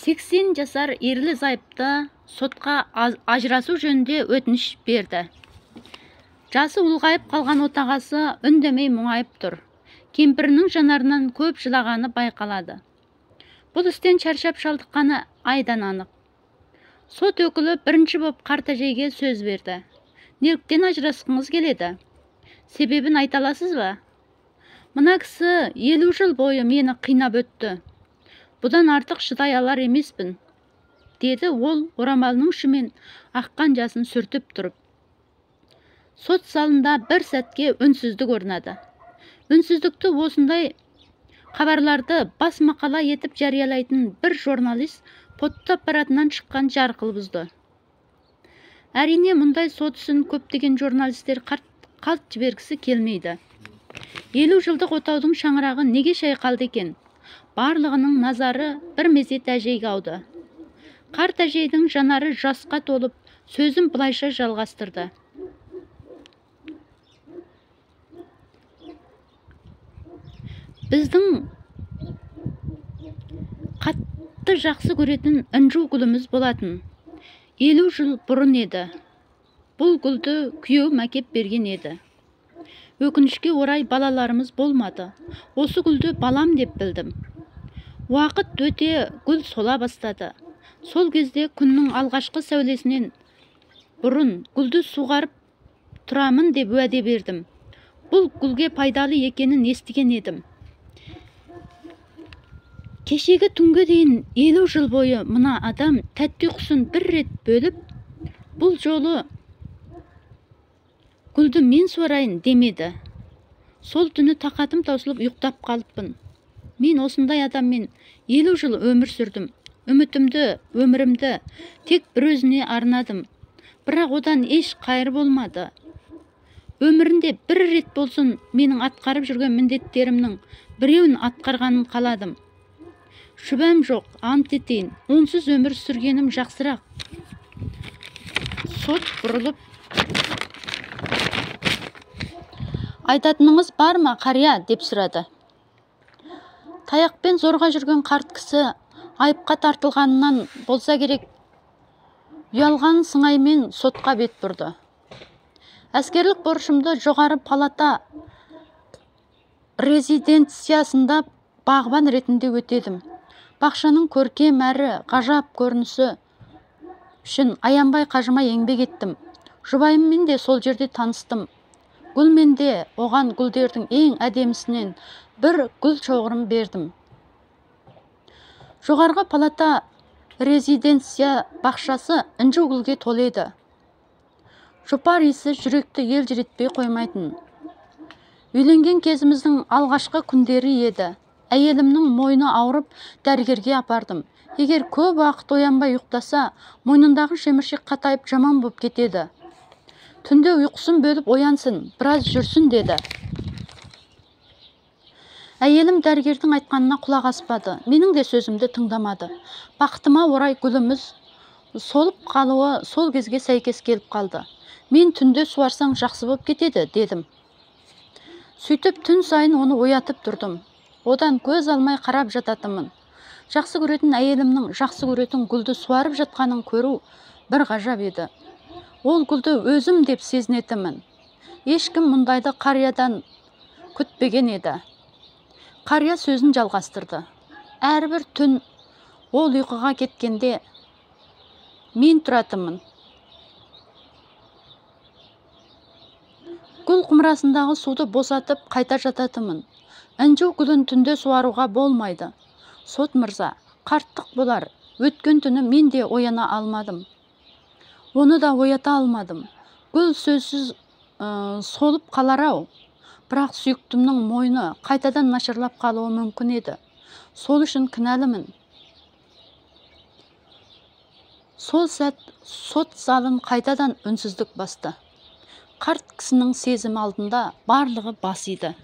80 жасар ерлі зайыпты сотқа ажырасу жөнінде өтініш берді. Жасы ұлғайып қалған отағасы үндемей мұңайып тұр. Кемпірінің жанарынан көп жылағаны байқалады. Бұл істен шаршап шалдыққаны айдан анық. Сот өкілі бірінші боп қарт әжейге сөз берді. Неліктен ажырасқыңыз келеді? Себебін айта аласыз ба? Мына кісі 50 жыл бойы мені қинап өтті. Бұдан артық шыдай алар емеспін, деді ол орамалының ұшымен аққан жасын сүртіп тұрып. Сот залында бір сәтке үнсіздік орнады. Үнсіздікті осындай хабарларды бас мақала етіп жариялайтын бір журналист фото аппаратынан шыққан жарқыл бұзды. Әрине, мұндай сот ісін көптеген журналистер қалт жібергісі келмейді. 50 жылдық отаудың шаңырағы неге шайқалды екен? Барлығының назары бір мезет әжейге ауды. Қарт әжейдің жанары жасқа толып, сөзін былайша жалғастырды. Біздің қатты жақсы көретін інжу гүліміз болатын. 50 жыл бұрын еді. Бұл гүлді күйеуім әкеп берген еді. Өкінішке орай балаларымыз болмады. Осы гүлді балам деп білдім. Уақыт өте гүл сола бастады. Сол кезде күннің алғашқы сәулесінен бұрын гүлді суғарып тұрамын деп уәде бердім. Бұл гүлге пайдалы екенін естіген едім. Кешегі түнге дейін 50 жыл бойы мына адам тәтті ұйқысын бір рет бөліп, бұл жолы гүлді мен суарайын демеді. Сол түні тақатым таусылып ұйықтап қалыппын. Мен осындай адаммен 50 жыл өмір сүрдім. Үмітімді, өмірімді тек бір өзіне арнадым. Бірақ одан еш қайыр болмады. Өмірінде бір рет болсын менің атқарып жүрген міндеттерімнің біреуін атқарғанын қаладым. Шүбәм жоқ, ант етейін, онсыз өмір сүргенім жақсырақ. Сот бұрылып: айтатыныңыз бар ма, қария, деп сұрады. Таяқпен зорға жүрген қарт кісі айыпқа тартылғанынан болса керек, ұялған сыңаймен сотқа бет бұрды. Әскерлік борышымды жоғары палата резиденциясында бағбан ретінде өтедім. Бақшаның көркем әрі ғажап көрінісі үшін аянбай қажымай еңбек еттім. Жұбайыммен де сол жерде таныстым. Гүлмен де оған гүлдердің ең әдемісінен бір гүл шоғырын бердім. Жоғарғы палата резиденция бақшасы інжу гүлге толы еді. Жұпар иісі жүректі елжіретпей қоймайтын. Үйленген кезіміздің алғашқы күндері еді. Әйелімнің мойны ауырып, дәрігерге апардым. Егер көп уақыт оянбай ұйықтаса, мойнындағы шеміршек қатайып жаман болып кетеді. Түнде ұйқысын бөліп оянсын, біраз жүрсін, деді. Әйелім дәрігердің айтқанына құлақ аспады. Менің де сөзімді тыңдамады. Бақытыма орай гүліміз солып қалуы сол кезге сәйкес келіп қалды. Мен түнде суарсаң жақсы болып кетеді, дедім. Сөйтіп түн сайын оны оятып тұрдым. Одан көз алмай қарап жататымын. Жақсы көретін әйелімнің жақсы көретін гүлді суарып жатқанын көру бір ғажап еді. Ол гүлді өзім деп сезінетімін. Ешкім мұндайды қариядан күтпеген еді. Қария сөзін жалғастырды. Әрбір түн ол ұйқыға кеткенде мен тұратымын. Гүл құмырасындағы суды босатып қайта жататымын. Інжу гүлін түнде суаруға болмайды. Сот мырза, қарттық болар. Өткен түні мен де ояна алмадым. Оны да оята алмадым. Гүл сөзсіз солып қалар-ау. Бірақ сүйіктімнің мойны қайтадан нашарлап қалуы мүмкін еді. Сол үшін кінәлімін. Сол сәт сот залын қайтадан үнсіздік басты. Қарт кісінің сезімі алдында барлығы бас иді.